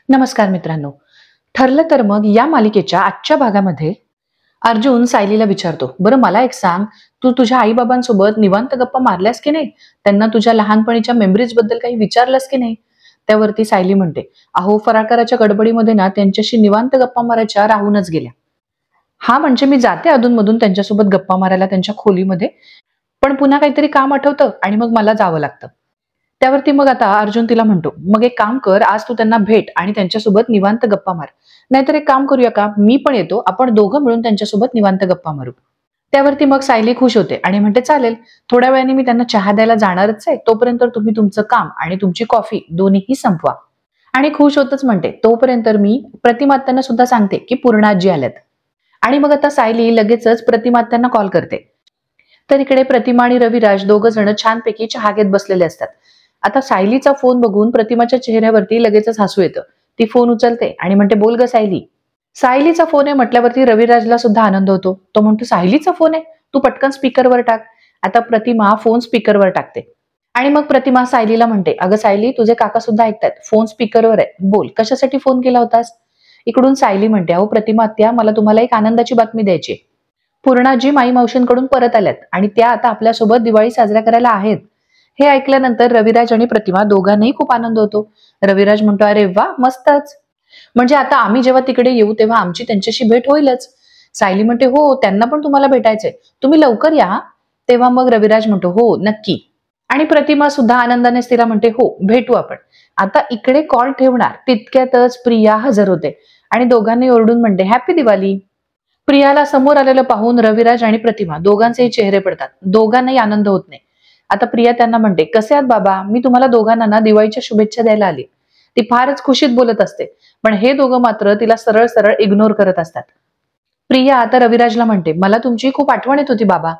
नमस्कार मित्रांनो. ठरलं तर मग या मालिकेच्या आजच्या भागामध्ये अर्जुन सायलीला विचारतो, बरं मला एक सांग, तू तुझ्या आई-बाबांसोबत निवांत गप्पा मारल्यास की नाही? त्यांना तुझ्या लहानपणीच्या मेमरीज बद्दल काही विचारलंस की नाही? त्यावरती सायली म्हणते, अहो फराळाच्या गडबडीमध्ये ना त्यांच्याशी निवांत गप्पा मारायच्या राहूनच गेल्या. हा म्हणजे मी जाते अधूनमधून त्यांच्यासोबत गप्पा मारायला त्यांच्या खोलीमध्ये, पण पुन्हा काहीतरी काम आठवतं आणि मग मला जावं लागतं. त्यावरती मग आता अर्जुन तिला म्हणतो, मग एक काम कर, आज तू त्यांना भेट आणि त्यांच्यासोबत निवांत गप्पा मार. नाहीतर एक काम करूया का, मी पण येतो, आपण दोघं मिळून त्यांच्यासोबत निवांत गप्पा मारू. त्यावरती मग सायली खुश होते आणि म्हणते, चालेल, थोड्या वेळाने मी त्यांना चहा द्यायला जाणारच आहे, तोपर्यंत तुम्ही तुमचं काम आणि तुमची कॉफी दोन्हीही संपवा. आणि खुश होतच म्हणते, तोपर्यंत मी प्रतिमात्यांना सुद्धा सांगते की पूर्णाजी आल्यात. आणि मग आता सायली लगेचच प्रतिमात्यांना कॉल करते. तर इकडे प्रतिमा आणि रविराज दोघं जण छानपैकी चहा घेत बसलेले असतात. आता सायलीचा फोन बघून प्रतिमाच्या चेहऱ्यावरती लगेचच हसू येतं. ती फोन उचलते आणि म्हणते, बोल ग सायली. सायलीचा फोन आहे म्हटल्यावरती रविराजला सुद्धा आनंद होतो. तो म्हणतो, सायलीचा फोन आहे, तू पटकन स्पीकरवर टाक. आता प्रतिमा फोन स्पीकरवर टाकते आणि मग प्रतिमा सायलीला म्हणते, अगं सायली, तुझे काका सुद्धा ऐकतायत, फोन स्पीकरवर आहे, बोल कशासाठी फोन केला होतास? इकडून सायली म्हणते, अहो प्रतिमा आत्या, मला तुम्हाला एक आनंदाची बातमी द्यायची. पूर्णाजी माई मावशींकडून परत आल्यात आणि त्या आता आपल्यासोबत दिवाळी साजरा करायला आहेत. हे ऐकल्यानंतर रविराज आणि प्रतिमा दोघांनाही खूप आनंद होतो. रविराज म्हणतो, अरे वा, मस्तच. म्हणजे आता आम्ही जेव्हा तिकडे येऊ तेव्हा आमची त्यांच्याशी भेट होईलच. सायली म्हणते, हो, त्यांना पण तुम्हाला भेटायचंय, तुम्ही लवकर या हा. तेव्हा मग रविराज म्हणतो, हो नक्की. आणि प्रतिमा सुद्धा आनंदानेच तिला म्हणते, हो भेटू आपण. आता इकडे कॉल ठेवणार तितक्यातच प्रिया हजर होते आणि दोघांनी ओरडून म्हणते, हॅपी दिवाळी. प्रियाला समोर आलेलं पाहून रविराज आणि प्रतिमा दोघांचेही चेहरे पडतात. दोघांनाही आनंद होत नाही. आता प्रिया त्यांना म्हणते, कसे आहात बाबा, मी तुम्हाला दोघांना ना दिवाळीच्या शुभेच्छा द्यायला आली. ती फारच खुशीत बोलत असते, पण हे दोघं मात्र तिला सरळ सरळ इग्नोर करत असतात. प्रिया आता रविराजला म्हणते, मला तुमची खूप आठवण येत होती बाबा.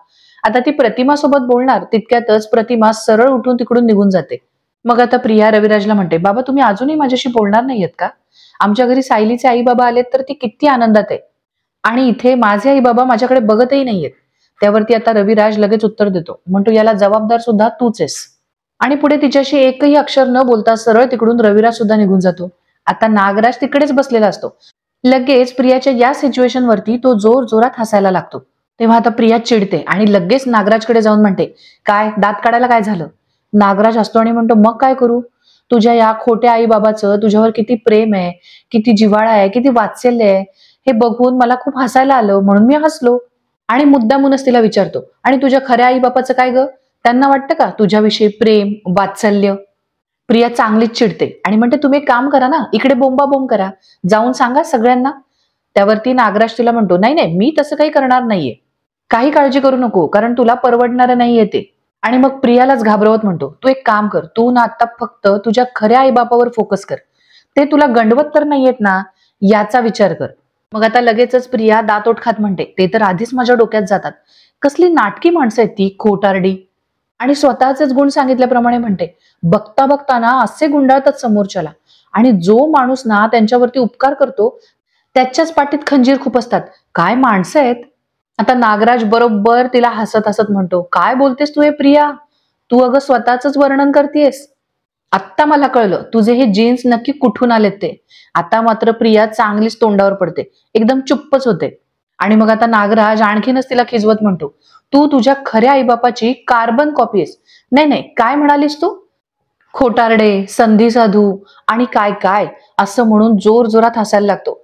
आता ती प्रतिमा सोबत बोलणार तितक्यातच प्रतिमा सरळ उठून तिकडून निघून जाते. मग आता प्रिया रविराजला म्हणते, बाबा तुम्ही अजूनही माझ्याशी बोलणार नाहीयेत का? आमच्या घरी सायलीचे आई बाबा आलेत तर ती किती आनंदात आहे आणि इथे माझे आई बाबा माझ्याकडे बघतही नाहीयेत. त्यावरती आता रविराज लगेच उत्तर देतो, म्हणतो, याला जबाबदार सुद्धा तूच आहेस. आणि पुढे तिच्याशी एकही अक्षर न बोलता सरळ तिकडून रविराज सुद्धा निघून जातो. आता नागराज तिकडेच बसलेला असतो. लगेच प्रियाच्या या सिच्युएशन वरती तो जोर जोरात हसायला लागतो. तेव्हा आता प्रिया चिडते आणि लगेच नागराजकडे जाऊन म्हणते, काय दात काढायला काय झालं? नागराज हसतो आणि म्हणतो, मग काय करू? तुझ्या या खोट्या आई बाबाचं तुझ्यावर किती प्रेम आहे, किती जिव्हाळा आहे, किती वात्सल्य आहे, हे बघून मला खूप हसायला आलं म्हणून मी हसलो. आणि मुद्दामूनच तिला विचारतो, आणि तुझ्या खऱ्या आई बापाचं काय ग? त्यांना वाटतं का तुझ्याविषयी प्रेम वात्सल्य? प्रिया चांगलीच चिडते आणि म्हणते, तुम्ही एक काम करा ना, इकडे बोंबाबोंब करा, जाऊन सांगा सगळ्यांना. त्यावरती नागराज तिला म्हणतो, नाही नाही, मी तसं काही करणार नाहीये, काही काळजी करू नको, कारण तुला परवडणारं नाहीये ते. आणि मग प्रियालाच घाबरवत म्हणतो, तू एक काम कर, तू ना आता फक्त तुझ्या खऱ्या आई बापावर फोकस कर, ते तुला गंडवत तर नाहीयेत ना, याचा विचार कर. मग आता लगेचच प्रिया दातोट खात म्हणते, ते तर आधीच माझ्या डोक्यात जातात, कसली नाटकी माणसं आहेत ती खोटारडी. आणि स्वतःचेच गुण सांगितल्याप्रमाणे म्हणते, बघता बघता ना असे गुंडाळतात समोरच्याला, आणि जो माणूस ना त्यांच्यावरती उपकार करतो त्याच्याच पाठीत खंजीर खूप असतात. काय माणसं आहेत. आता नागराज बरोबर तिला हसत हसत म्हणतो, काय बोलतेस तू हे प्रिया, तू अगं स्वतःच वर्णन करतेस. आत्ता मला कळलं तुझे हे जीन्स नक्की कुठून आलेत ते. आता मात्र प्रिया चांगलीच तोंडावर पडते, एकदम चुप्पच होते. आणि मग आता नागराज आणखीनच तिला खिजवत म्हणतो, तू तुझ्या खऱ्या आईबापाची कार्बन कॉपी आहेस. नाही नाही, काय म्हणालीस तू? खोटारडे, संधी साधू आणि काय काय असं म्हणून जोर जोरात हसायला लागतो.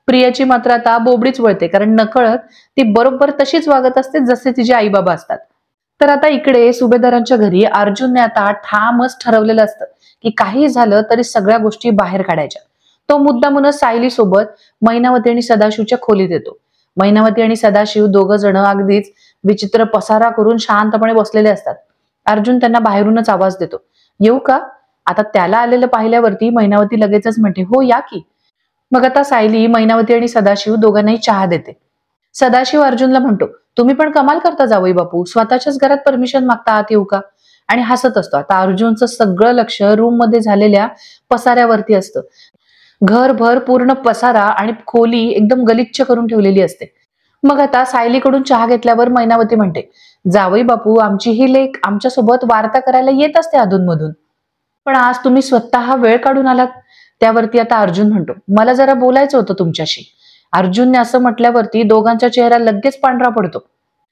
प्रियाची मात्र आता बोबडीच वळते, कारण नकळत ती बरोबर तशीच वागत असते जसे तिचे आई बाबा असतात. तर आता इकडे सुभेदारांच्या घरी अर्जुनने आता ठामच ठरवलेलं असतं की काही झालं तरी सगळ्या गोष्टी बाहेर काढायच्या. तो मुद्दामूनच सायली सोबत मैनावती आणि सदाशिवच्या खोलीत येतो. मैनावती आणि सदाशिव दोघं जण अगदीच विचित्र पसारा करून शांतपणे बसलेले असतात. अर्जुन त्यांना बाहेरूनच आवाज देतो, येऊ का? आता त्याला आलेलं पाहिल्यावरती मैनावती लगेचच म्हणते, हो या की. मग आता सायली मैनावती आणि सदाशिव दोघांनाही चहा देते. सदाशिव अर्जुनला म्हणतो, तुम्ही पण कमाल करता जावई बापू, स्वतःच्याच घरात परमिशन मागता आत येऊ का? आणि हसत असतो. आता अर्जुनचं सगळं लक्ष रूम मध्ये झालेल्या पसाऱ्यावरती असतं. घरभर पूर्ण पसारा आणि खोली एकदम गलिच्छ करून ठेवलेली असते. मग आता सायलीकडून चहा घेतल्यावर मैनावती म्हणते, जावई बापू, आमची ही लेक आमच्या सोबत वार्ता करायला येत असते अधूनमधून, पण आज तुम्ही स्वतः वेळ काढून आलात. त्यावरती आता अर्जुन म्हणतो, मला जरा बोलायचं होतं तुमच्याशी. अर्जुनने असं म्हटल्यावरती दोघांचा चेहरा लगेच पांढरा पडतो.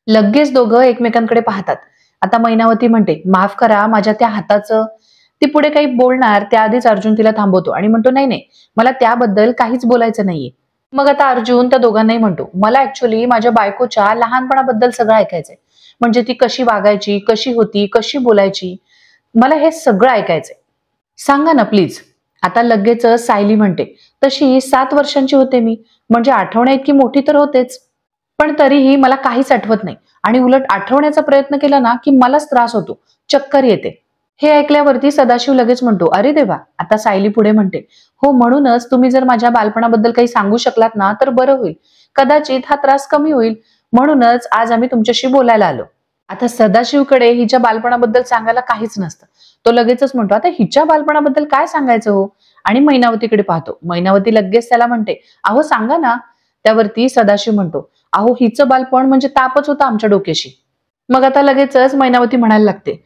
लगेच दोघं एकमेकांकडे पाहतात. आता मैनावती म्हणते, माफ करा, माझ्या त्या हाताचं. ती पुढे काही बोलणार त्याआधीच अर्जुन तिला थांबवतो आणि म्हणतो, नाही नाही, मला त्याबद्दल काहीच बोलायचं नाहीये. मग आता अर्जुन त्या दोघांनाही म्हणतो, मला ऍक्च्युली माझ्या बायकोच्या लहानपणाबद्दल सगळं ऐकायचंय. म्हणजे ती कशी वागायची, कशी होती, कशी बोलायची, मला हे सगळं ऐकायचंय. सांगा ना प्लीज. आता लगेच सायली म्हणते, तशी 7 वर्षांची होते मी, म्हणजे आठवण्या इतकी मोठी तर होतेच. पण तरीही मला काहीच आठवत नाही आणि उलट आठवण्याचा प्रयत्न केला ना की मलाच त्रास होतो, चक्कर येते. हे ऐकल्यावरती सदाशिव लगेच म्हणतो, अरे देवा. आता सायली पुढे म्हणते, हो म्हणूनच तुम्ही जर माझ्या बालपणाबद्दल काही सांगू शकलात ना तर बरं होईल. कदाचित हा त्रास कमी होईल. म्हणूनच आज आम्ही तुमच्याशी बोलायला आलो. आता सदाशिवकडे हिच्या बालपणाबद्दल सांगायला काहीच नसतं. तो लगेचच म्हणतो, आता हिच्या बालपणाबद्दल काय सांगायचं हो. आणि मैनावतीकडे पाहतो. मैनावती लगेच त्याला म्हणते, अहो सांगा ना. त्यावरती सदाशिव म्हणतो, अहो हिचं बालपण म्हणजे तापच होता आमच्या डोक्याशी. मग आता लगेचच मैनावती म्हणायला लागते,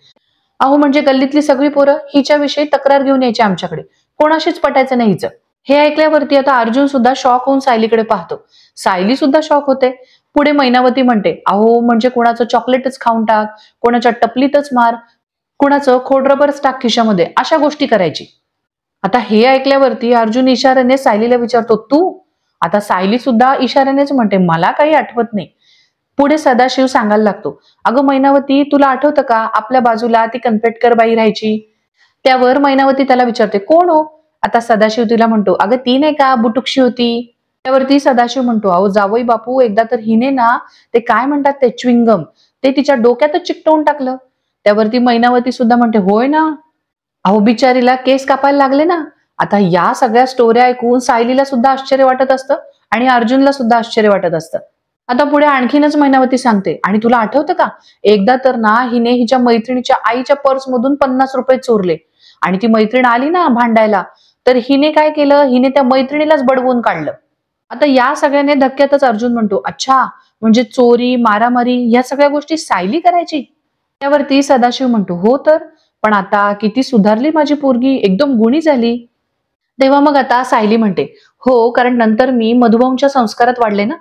अहो म्हणजे गल्लीतली सगळी पोरं हिच्याविषयी तक्रार घेऊन यायची आमच्याकडे, कोणाशीच पटायचं नाही हिचं. हे ऐकल्यावरती आता अर्जुन सुद्धा शॉक होऊन सायलीकडे पाहतो. सायली सुद्धा शॉक होते. पुढे मैनावती म्हणते, अहो म्हणजे कोणाचं चॉकलेटच खाऊन टाक, कोणाच्या टपलीतच मार, कोणाचं खोडरबरच टाक खिशामध्ये, अशा गोष्टी करायची. आता हे ऐकल्यावरती अर्जुन इशाऱ्याने सायलीला विचारतो, तू. आता सायली सुद्धा इशाऱ्यानेच म्हणते, मला काही आठवत नाही. पुढे सदाशिव सांगायला लागतो, अगं मैनावती, तुला आठवतं का आपल्या बाजूला ती कनपेटकर बाई राहायची. त्यावर मैनावती त्याला विचारते, कोण हो. आता सदाशिव तिला म्हणतो, अगं ती नाही का बुटुक्षी होती. त्यावरती सदाशिव म्हणतो, अहो जावई बापू, एकदा तर हिने ना ते काय म्हणतात ते च्विंगम, ते तिच्या डोक्यातच चिकटवून टाकलं. त्यावरती मैनावती सुद्धा म्हणते, होय ना. अहो बिचारीला केस कापायला लागले ना. आता या सगळ्या स्टोऱ्या ऐकून सायलीला सुद्धा आश्चर्य वाटत असतं आणि अर्जुनला सुद्धा आश्चर्य वाटत असतं. आता पुढे आणखीनच मैनावती सांगते, आणि तुला आठवतं का, एकदा तर ना हिने हिच्या मैत्रिणीच्या आईच्या पर्समधून 50 रुपये चोरले. आणि ती मैत्रीण आली ना भांडायला, तर हिने काय केलं, हिने त्या मैत्रिणीलाच बडवून काढलं. आता या सगळ्याने धक्क्यातच अर्जुन म्हणतो, अच्छा, म्हणजे चोरी मारामारी या सगळ्या गोष्टी सायली करायची. त्यावरती सदाशिव म्हणतो, हो तर. पण आता किती सुधारली माझी पोरगी, एकदम गुणी झाली. तेव्हा मग आता सायली म्हणते, हो कारण नंतर मी मधुभाऊंच्या संस्कारात वाढले ना,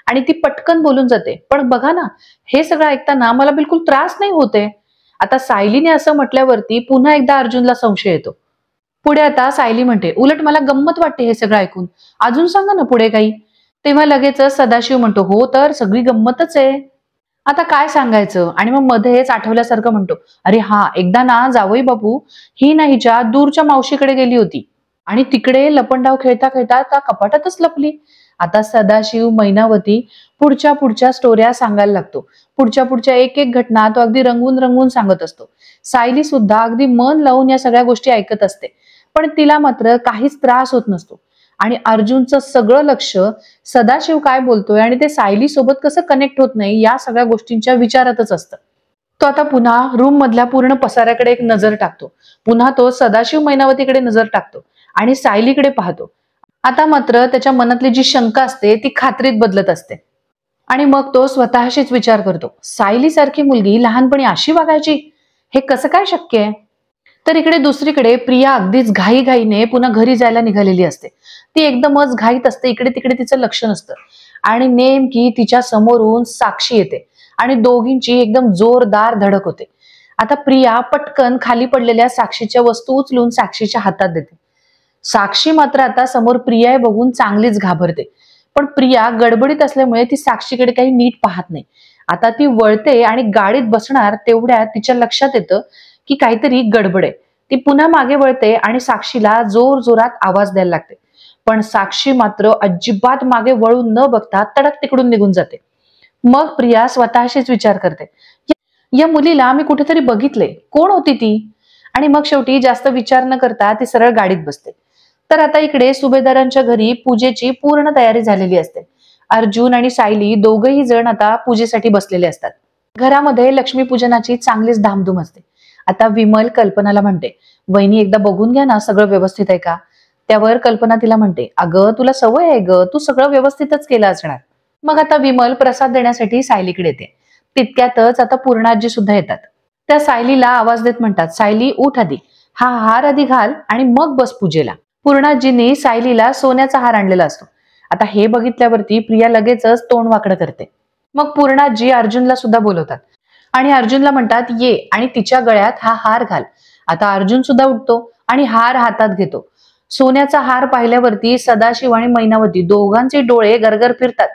आणि ती पटकन बोलून जाते. पण बघा ना, हे सगळं ऐकताना मला बिलकुल त्रास नाही होते. आता सायलीने असं म्हटल्यावरती पुन्हा एकदा अर्जुनला संशय येतो. पुढे आता सायली म्हणते, उलट मला गंमत वाटते हे सगळं ऐकून, अजून सांगा ना पुढे काही. तेव्हा लगेच सदाशिव म्हणतो, हो तर सगळी गंमतच आहे. आता काय सांगायचं. आणि मग मध्येच आठवल्यासारखं म्हणतो, अरे हा, एकदा ना जावई बापू ही ना हिच्या दूरच्या मावशीकडे गेली होती आणि तिकडे लपंडाव खेळता खेळता त्या कपाटातच लपली. आता सदाशिव मैनावती पुढच्या पुढच्या स्टोऱ्या सांगायला लागतो. पुढच्या पुढच्या एक एक घटना तो अगदी रंगून रंगून सांगत असतो. सायली सुद्धा अगदी मन लावून या सगळ्या गोष्टी ऐकत असते. पण तिला मात्र काहीच त्रास होत नसतो. आणि अर्जुनचं सगळं लक्ष सदाशिव काय बोलतोय आणि ते सायली सोबत कसं कनेक्ट होत नाही या सगळ्या गोष्टींच्या विचारातच असतं. तो आता पुन्हा रूम मधल्या पूर्ण पसाऱ्याकडे एक नजर टाकतो. पुन्हा तो सदाशिव मैनावतीकडे नजर टाकतो आणि सायलीकडे पाहतो. आता मात्र त्याच्या मनातली जी शंका असते ती खात्रीत बदलत असते. आणि मग तो स्वतःशीच विचार करतो, सायली सारखी मुलगी लहानपणी अशी वागायची, हे कसं काय शक्य आहे. तर इकडे दुसरीकडे प्रिया अगदीच घाईघाईने पुन्हा घरी जायला निघालेली असते. ती एकदमच घाईत असते, इकडे तिकडे तिचं लक्ष नसतं. आणि नेमकी तिच्या समोरून साक्षी येते आणि दोघींची एकदम जोरदार धडक होते. आता प्रिया पटकन खाली पडलेल्या साक्षीच्या वस्तू उचलून साक्षीच्या हातात देते. साक्षी मात्र आता समोर प्रिया बघून चांगलीच घाबरते. पण प्रिया गडबडीत असल्यामुळे ती साक्षीकडे काही नीट पाहत नाही. आता ती वळते आणि गाडीत बसणार तेवढ्यात तिच्या लक्षात येतं की काहीतरी गडबड आहे. ती पुन्हा मागे वळते आणि साक्षीला जोर जोरात आवाज द्यायला लागते. पण साक्षी मात्र अजिबात मागे वळून न बघता तडक तिकडून निघून जाते. मग प्रिया स्वतःशीच विचार करते, या मुलीला मी कुठेतरी बघितले, कोण होती ती. आणि मग शेवटी जास्त विचार न करता ती सरळ गाडीत बसते. तर आता इकडे सुभेदारांच्या घरी पूजेची पूर्ण तयारी झालेली असते. अर्जुन आणि सायली दोघही जण आता पूजेसाठी बसलेले असतात. घरामध्ये लक्ष्मीपूजनाची चांगलीच धामधूम असते. आता विमल कल्पनाला म्हणते, वहिनी एकदा बघून घ्या ना सगळं व्यवस्थित आहे का. त्यावर कल्पना तिला म्हणते, अगं तुला सवय आहे ग, तू सगळं व्यवस्थितच केलं असणार. मग आता विमल प्रसाद देण्यासाठी सायलीकडे येते. तितक्यातच आता पूर्णाजी सुद्धा येतात. त्या सायलीला आवाज देत म्हणतात, सायली उठ आधी, हा हार आधी घाल आणि मग बस पूजेला. पूर्णाजींनी सायलीला सोन्याचा हार आणलेला असतो. आता हे बघितल्यावरती प्रिया लगेचच तोंड वाकडं करते. मग पूर्णाजी अर्जुनला सुद्धा बोलवतात आणि अर्जुनला म्हणतात ये आणि तिच्या गळ्यात हा हार घाल. आता अर्जुन सुद्धा उठतो आणि हार हातात घेतो. सोन्याचा हार पाहिल्यावरती सदाशिव आणि मैनावती दोघांचे डोळे गरगर फिरतात.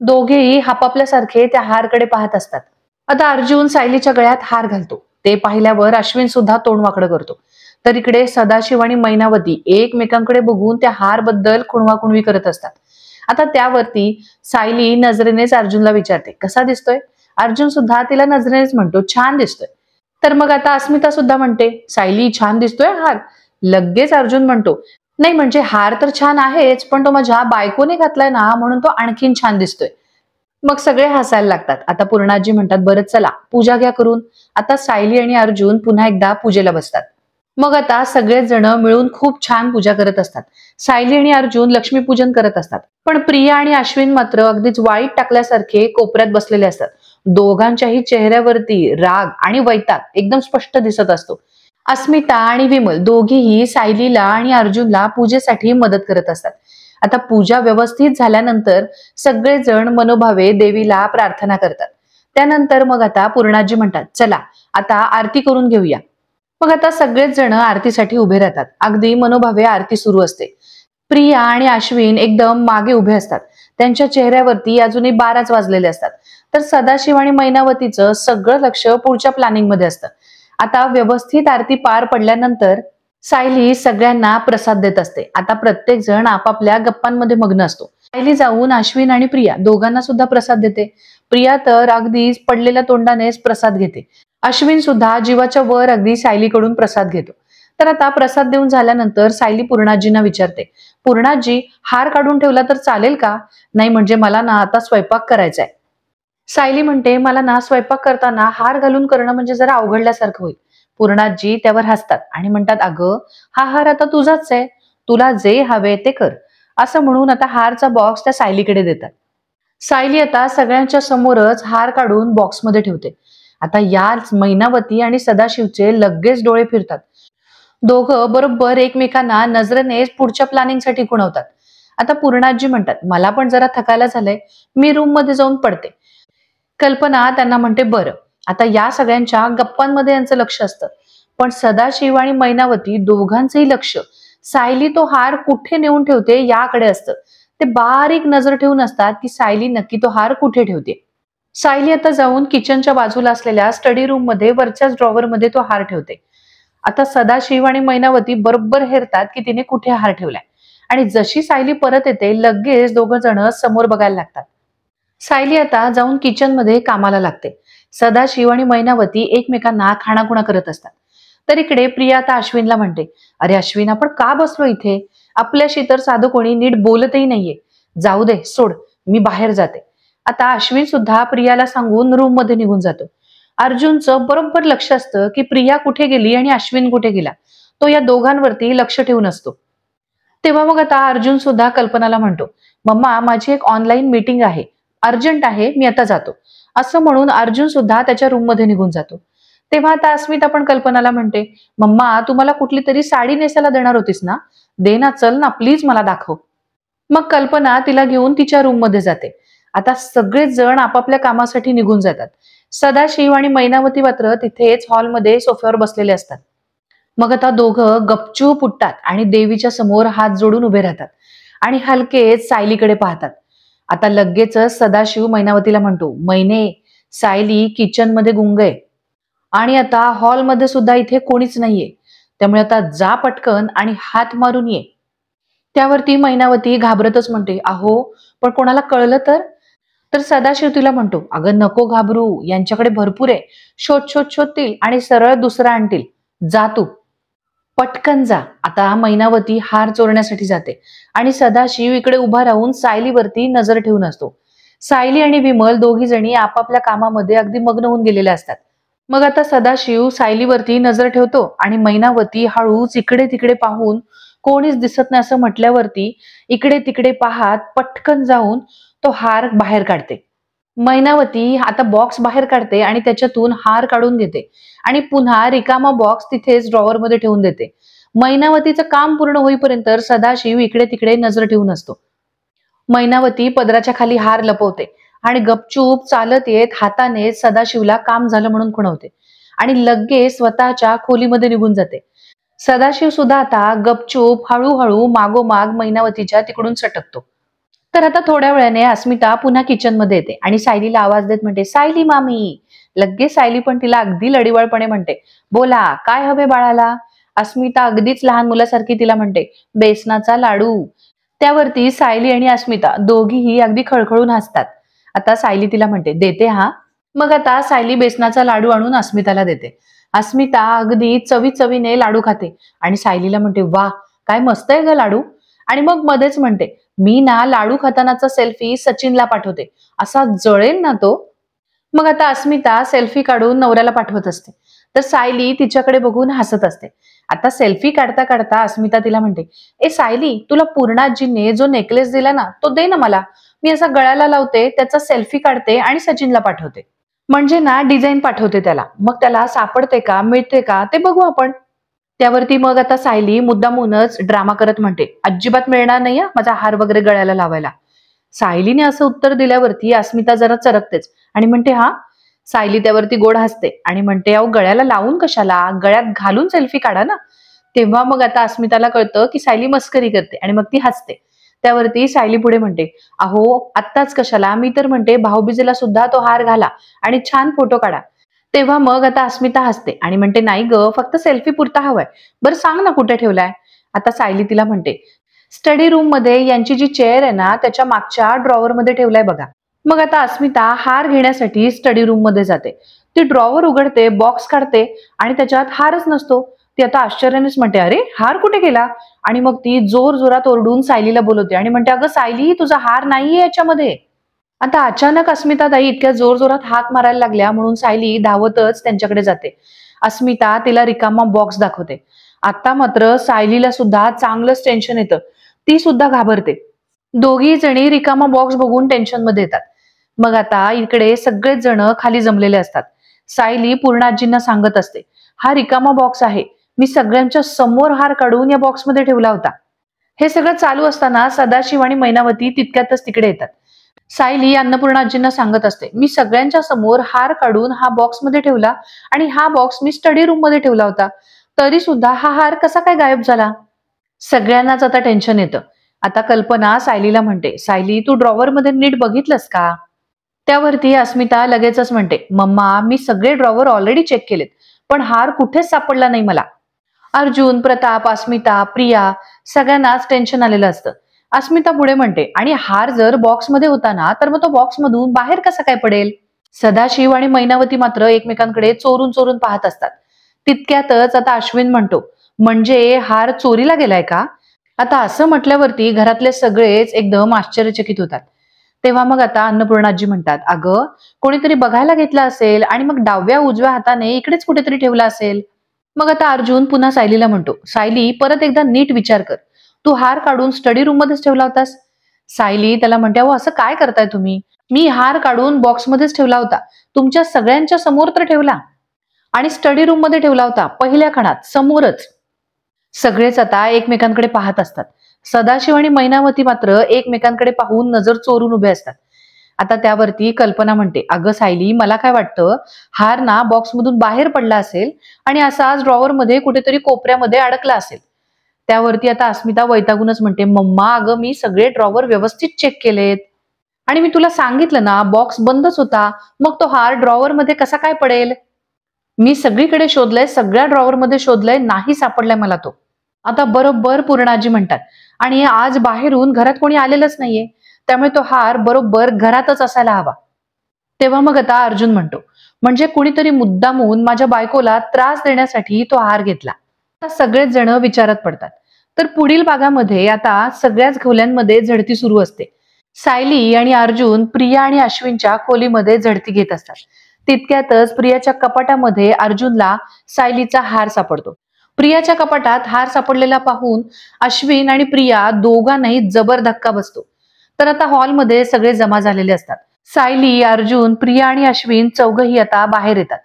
दोघेही हापापल्यासारखे त्या हारकडे पाहत असतात. आता अर्जुन सायलीच्या गळ्यात हार घालतो. ते पाहिल्यावर अश्विन सुद्धा तोंड वाकडं करतो. तर इकडे सदाशिव आणि मैनावती एकमेकांकडे बघून त्या हार बद्दल खुणवाखुणवी करत असतात. आता त्यावरती सायली नजरेनेच अर्जुनला विचारते कसा दिसतोय. अर्जुन सुद्धा तिला नजरेनेच म्हणतो छान दिसतोय. तर मग आता अस्मिता सुद्धा म्हणते सायली छान दिसतोय हार. लगेच अर्जुन म्हणतो नाही म्हणजे हार तर छान आहेच पण तो माझ्या बायकोने घातलाय ना म्हणून तो आणखीन छान दिसतोय. मग सगळे हसायला लागतात. आता पूर्णाजी म्हणतात बरं चला पूजा घ्या करून. आता सायली आणि अर्जुन पुन्हा एकदा पूजेला बसतात. मग आता सगळेच जण मिळून खूप छान पूजा करत असतात. सायली आणि अर्जुन लक्ष्मीपूजन करत असतात. पण प्रिया आणि अश्विन मात्र अगदीच वाईट टाकल्यासारखे कोपऱ्यात बसलेले असतात. दोघांच्याही चेहऱ्यावरती राग आणि वैताग एकदम स्पष्ट दिसत असतो. अस्मिता आणि विमल दोघेही सायलीला आणि अर्जुनला पूजेसाठी मदत करत असतात. आता पूजा व्यवस्थित झाल्यानंतर सगळेजण मनोभावे देवीला प्रार्थना करतात. त्यानंतर मग आता पूर्णाजी म्हणतात चला आता आरती करून घेऊया. मग आता सगळेच जण आरतीसाठी उभे राहतात. अगदी मनोभावे आरती सुरू असते. प्रिया आणि अश्विन एकदम मागे उभे असतात. त्यांच्या चेहऱ्यावरती अजूनही 12च वाजलेले असतात. तर सदाशिव आणि मैनावतीचं सगळं लक्ष पुढच्या प्लॅनिंग मध्ये असतं. आता व्यवस्थित आरती पार पडल्यानंतर सायली सगळ्यांना प्रसाद देत असते. आता प्रत्येक जण आपापल्या गप्पांमध्ये मग्न असतो. सायली जाऊन अश्विन आणि प्रिया दोघांना सुद्धा प्रसाद देते. प्रिया तर अगदी पडलेल्या तोंडानेच प्रसाद घेते. अश्विन सुद्धा जीवाच्या वर अगदी सायलीकडून प्रसाद घेतो. तर आता प्रसाद देऊन झाल्यानंतर सायली पूर्णाजींना विचारते पूर्णाजी हार काढून ठेवला तर चालेल का. नाही म्हणजे मला ना आता स्वयंपाक करायचा आहे. सायली म्हणते मला ना स्वयंपाक करताना हार घालून करणं म्हणजे जरा अवघडल्यासारखं होईल. पूर्णाजी त्यावर हसतात आणि म्हणतात अगं हा हार आता तुझाच आहे. तुला जे हवे ते कर. असं म्हणून आता हारचा बॉक्स त्या सायलीकडे देतात. सायली आता सगळ्यांच्या समोरच हार काढून बॉक्समध्ये ठेवते. आता याच मैनावती आणि सदाशिवचे लगेच डोळे फिरतात. दोघं बरोबर एकमेकांना नजरेनेच पुढच्या प्लॅनिंग साठी खुणवतात. आता पूर्णाजी म्हणतात मला पण जरा थकायला झालंय मी रूम मध्ये जाऊन पडते. कल्पना त्यांना म्हणते बरं. आता या सगळ्यांच्या गप्पांमध्ये यांचं लक्ष असतं. पण सदाशिव आणि मैनावती दोघांचंही लक्ष सायली तो हार कुठे नेऊन ठेवते याकडे असतं. ते बारीक नजर ठेवून असतात की सायली नक्की तो हार कुठे ठेवते. सायली आता जाऊन किचनच्या बाजूला असलेल्या स्टडी रूम मध्ये वरच्याच ड्रॉवर मध्ये तो हार ठेवते. आता सदाशिव आणि मैनावती बरोबर हेरतात की तिने कुठे हार ठेवलाय आणि जशी सायली परत येते लगेच दोघं जण समोर बघायला लागतात. सायली आता जाऊन किचन मध्ये कामाला लागते. सदाशिव आणि मैनावती एकमेकांना खाणाखुणा करत असतात. तर इकडे प्रिया आता अश्विनला म्हणते अरे अश्विन आपण का बसलो इथे. आपल्याशी तर साधं कोणी नीट बोलतही नाहीये. जाऊ दे सोड मी बाहेर जाते. आता अश्विन सुद्धा प्रियाला सांगून रूम मध्ये निघून जातो. अर्जुनचं बरोबर लक्ष असतं की प्रिया कुठे गेली आणि अश्विन कुठे गेला. तो या दोघांवरती लक्ष ठेवून असतो. तेव्हा मग आता अर्जुन सुद्धा कल्पनाला म्हणतो मम्मा माझी एक ऑनलाईन मीटिंग आहे अर्जंट आहे मी आता जातो. असं म्हणून अर्जुन सुद्धा त्याच्या रूम मध्ये निघून जातो. तेव्हा आता अस्मिता पण कल्पनाला म्हणते मम्मा तुम्हाला कुठली तरी साडी नेसायला देणार होतीस ना. दे ना चल ना प्लीज मला दाखव. मग कल्पना तिला घेऊन तिच्या रूम मध्ये जाते. आता सगळेच जण आपापल्या कामासाठी निघून जातात. सदाशिव आणि मैनावती मात्र तिथेच हॉलमध्ये सोफ्यावर बसलेले असतात. मग आता दोघं गपचूप उठतात आणि देवीच्या समोर हात जोडून उभे राहतात आणि हलकेच सायलीकडे पाहतात. आता लगेचच सदाशिव मैनावतीला म्हणतो मैने सायली किचन मध्ये गुंग आहे आणि आता हॉलमध्ये सुद्धा इथे कोणीच नाहीये. त्यामुळे आता जा पटकन आणि हात मारून ये. त्यावरती मैनावती घाबरतच म्हणते अहो पण कोणाला कळलं तर. तर सदाशिव तिला म्हणतो अगं नको घाबरू यांच्याकडे भरपूर आहे. शोध शोध शोधतील आणि सरळ दुसरा आणतील. जा तू पटकन जा. आता मैनावती हार चोरण्यासाठी जाते आणि सदाशिव इकडे उभा राहून सायलीवरती नजर ठेवून असतो. सायली आणि विमल दोघी जणी आपापल्या कामामध्ये अगदी मग्न होऊन गेलेल्या असतात. मग आता सदाशिव सायलीवरती नजर ठेवतो आणि मैनावती हळूच इकडे तिकडे पाहून कोणीच दिसत नाही असं म्हटल्यावरती इकडे तिकडे पाहत पटकन जाऊन तो हार बाहेर काढते. मैनावती आता बॉक्स बाहेर काढते आणि त्याच्यातून हार काढून घेते आणि पुन्हा रिकामा बॉक्स तिथेच ड्रॉवर मध्ये ठेवून देते. मैनावतीचं काम पूर्ण होईपर्यंत सदाशिव इकडे तिकडे नजर ठेवून असतो. मैनावती पदराच्या खाली हार लपवते आणि गपचूप चालत येत हाताने सदाशिवला काम झालं म्हणून खुणवते आणि लगेच स्वतःच्या खोलीमध्ये निघून जाते. सदाशिव सुद्धा आता गपचूप हळूहळू मागोमाग मैनावतीच्या तिकडून सटकतो. तर आता थोड्या वेळाने अस्मिता पुन्हा किचन मध्ये येते आणि सायलीला आवाज देत म्हणते, सायली मामी. लगेच सायली पण तिला अगदी लढीवाळपणे म्हणते, बोला काय हवे बाळाला. अस्मिता अगदीच लहान मुलासारखी तिला म्हणते, बेसनाचा लाडू. त्यावरती सायली आणि अस्मिता दोघीही अगदी खळखळून हसतात. आता सायली तिला म्हणते, देते हा. मग आता सायली बेसनाचा लाडू आणून अस्मिताला देते. अस्मिता अगदी चवी चवीने लाडू खाते आणि सायलीला म्हणते, वा काय मस्त आहे ग लाडू. आणि मग मध्येच म्हणते, मी ना लाडू खातानाचा सेल्फी सचिनला पाठवते, असा जळेल ना तो. मग आता अस्मिता सेल्फी काढून नवऱ्याला पाठवत असते, तर सायली तिच्याकडे बघून हसत असते. आता सेल्फी काढता काढता अस्मिता तिला म्हणते, ए सायली, तुला पूर्णाजीने जो नेकलेस दिला ना तो दे ना मला. मी असा गळ्याला लावते, त्याचा सेल्फी काढते आणि सचिनला पाठवते. म्हणजे ना डिझाईन पाठवते त्याला, मग त्याला सापडते का मिळते का ते बघू आपण. त्यावरती मग आता सायली मुद्दामूनच ड्रामा करत म्हणते, अजिबात मिळणार नाही माझा हार वगैरे गळ्याला लावायला. सायलीने असं उत्तर दिल्यावरती अस्मिता जरा चरकतेच आणि म्हणते, हा. सायली त्यावरती गोड हसते आणि म्हणते, अहो गळ्याला लावून कशाला, गळ्यात घालून सेल्फी काढा ना. तेव्हा मग आता अस्मिताला कळतं की सायली मस्करी करते आणि मग ती हसते. त्यावरती सायली पुढे म्हणते, अहो आत्ताच कशाला, मी तर म्हणते भाऊबीजेला सुद्धा तो हार घाला आणि छान फोटो काढा. तेव्हा मग आता अस्मिता हसते आणि म्हणते, नाही ग, फक्त सेल्फी पुरता हवाय. बरं सांग ना कुठे ठेवलाय. आता सायली तिला म्हणते, स्टडी रूम मध्ये यांची जी चेअर आहे ना त्याच्या मागच्या ड्रॉवर मध्ये ठेवलाय बघा. मग आता अस्मिता हार घेण्यासाठी स्टडी रूम मध्ये जाते. ती ड्रॉवर उघडते, बॉक्स काढते आणि त्याच्यात हारच नसतो. ती आता आश्चर्यानेच म्हणते, अरे हार कुठे गेला. आणि मग ती जोर जोरात ओरडून सायलीला बोलवते आणि म्हणते, अगं सायली, तुझा हार नाहीये याच्यामध्ये. आता अचानक अस्मिता ताई इतक्या जोर जोरात हाक मारायला लागल्या म्हणून सायली धावतच त्यांच्याकडे जाते. अस्मिता तिला रिकामा बॉक्स दाखवते. आता मात्र सायलीला सुद्धा चांगलंच टेन्शन येतं. ती सुद्धा घाबरते. दोघी जणी रिकामा बॉक्स बघून टेन्शन मध्ये येतात. मग आता इकडे सगळेच जण खाली जमलेले असतात. सायली पूर्णाजींना सांगत असते, हा रिकामा बॉक्स आहे, मी सगळ्यांच्या समोर हार काढून या बॉक्समध्ये ठेवला होता. हे सगळं चालू असताना सदाशिव आणि मैनावती तितक्यातच तिकडे येतात. सायली अन्नपूर्णाजींना सांगत असते, मी सगळ्यांच्या समोर हार काढून हा बॉक्स मध्ये ठेवला आणि हा बॉक्स मी स्टडी रूम मध्ये ठेवला होता, तरी सुद्धा हा हार कसा काय गायब झाला. सगळ्यांनाच आता टेन्शन येतं. आता कल्पना सायलीला म्हणते, सायली, तू ड्रॉवर मध्ये नीट बघितलंस का. त्यावरती अस्मिता लगेचच म्हणते, मम्मा, मी सगळे ड्रॉवर ऑलरेडी चेक केलेत, पण हार कुठेच सापडला नाही मला. अर्जुन, प्रताप, अस्मिता, प्रिया सगळ्यांनाच टेन्शन आलेलं असतं. अस्मिता पुढे म्हणते, आणि हार जर बॉक्समध्ये होता ना तर मग तो बॉक्स मधून बाहेर कसा काय पडेल. सदाशिव आणि मैनावती मात्र एकमेकांकडे चोरून चोरून पाहत असतात. तितक्यातच आता अश्विन म्हणतो, म्हणजे हार चोरीला गेलाय का. आता असं म्हटल्यावरती घरातले सगळेच एकदम आश्चर्यचकित होतात. तेव्हा मग आता अन्नपूर्णाजी म्हणतात, अगं कोणीतरी बघायला घेतला असेल आणि मग डाव्या उजव्या हाताने इकडेच कुठेतरी ठेवला असेल. मग आता अर्जुन पुन्हा सायलीला म्हणतो, सायली, परत एकदा नीट विचार कर, तू हार काढून स्टडी रूम मध्येच ठेवला होतास. सायली त्याला म्हणते, अहो असं काय करताय तुम्ही, मी हार काढून बॉक्समध्येच ठेवला होता, तुमच्या सगळ्यांच्या समोर तर ठेवला आणि स्टडी रूम मध्ये ठेवला होता, पहिल्या खणात समोरच. सगळेच आता एकमेकांकडे पाहत असतात. सदाशिव आणि मैनावती मात्र एकमेकांकडे पाहून नजर चोरून उभे असतात. आता त्यावरती कल्पना म्हणते, अगं सायली, मला काय वाटतं, हार ना बॉक्समधून बाहेर पडला असेल आणि असाच ड्रॉवर मध्ये कुठेतरी कोपऱ्यामध्ये अडकला असेल. त्यावरती आता अस्मिता वैतागूनच म्हणते, मम्मा, अगं मी सगळे ड्रॉवर व्यवस्थित चेक केलेत आणि मी तुला सांगितलं ना बॉक्स बंदच होता, मग तो हार ड्रॉवर मध्ये कसा काय पडेल. मी सगळीकडे शोधलंय, सगळ्या ड्रॉवर मध्ये शोधलंय, नाही सापडलाय मला तो. आता बरोबर पूर्णाजी म्हणतात, आणि आज बाहेरून घरात कोणी आलेलंच नाहीये, त्यामुळे तो हार बरोबर घरातच असायला हवा. तेव्हा मग आता अर्जुन म्हणतो, म्हणजे कुणीतरी मुद्दामून माझ्या बायकोला त्रास देण्यासाठी तो हार घेतला. आता सगळेच जण विचारात पडतात. तर पुढील भागामध्ये आता सगळ्याच खोल्यांमध्ये झडती सुरू असते. सायली आणि अर्जुन प्रिया आणि अश्विनच्या खोलीमध्ये झडती घेत असतात. तितक्यातच प्रियाच्या कपाटामध्ये अर्जुनला सायलीचा हार सापडतो. प्रियाच्या कपाटात हार सापडलेला पाहून अश्विन आणि प्रिया दोघांनाही जबर धक्का बसतो. तर आता हॉलमध्ये सगळे जमा झालेले असतात. सायली, अर्जुन, प्रिया आणि अश्विन चौघही आता बाहेर येतात.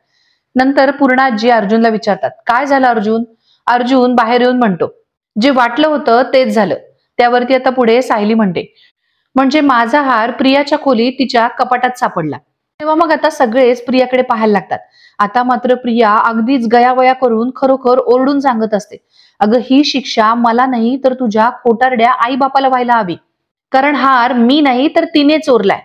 नंतर पूर्णाजी अर्जुनला विचारतात, काय झालं अर्जुन, अर्जुन बाहेर येऊन म्हणतो, जे वाटलं होतं तेच झालं. त्यावरती आता पुढे सायली म्हणते, म्हणजे माझा हार प्रियाच्या खोलीत तिच्या कपाटात सापडला. तेव्हा मग आता सगळेच प्रियाकडे पाहायला लागतात. आता मात्र प्रिया अगदीच गयावया करून खरोखर ओरडून सांगत असते, अगं ही शिक्षा मला नाही तर तुझ्या खोटारड्या आई बापाला व्हायला हवी. कारण हार मी नाही तर तिने चोरलाय.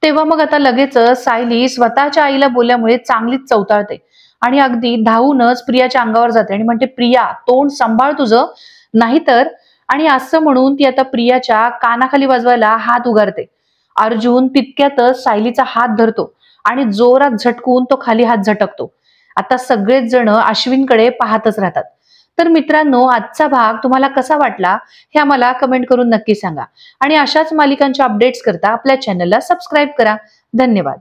तेव्हा मग आता लगेचच सायली स्वतःच्या आईला बोलल्यामुळे चांगलीच चवताळते आणि अगदी धावूनच प्रियाच्या अंगावर जाते आणि म्हणते, प्रिया तोंड सांभाळ तुझं, नाहीतर. आणि असं म्हणून ती आता प्रियाच्या कानाखाली वाजवायला हात उगारते. अर्जुन तितक्यातच सायलीचा हात धरतो आणि जोरात झटकून तो खाली हात झटकतो. आता सगळेच जण अश्विनकडे पाहतच राहतात. तर मित्रांनो, आजचा भाग तुम्हाला कसा वाटला हे आम्हाला कमेंट करून नक्की सांगा आणि अशाच मालिकांच्या अपडेट्स करता आपल्या चॅनलला सबस्क्राईब करा. धन्यवाद.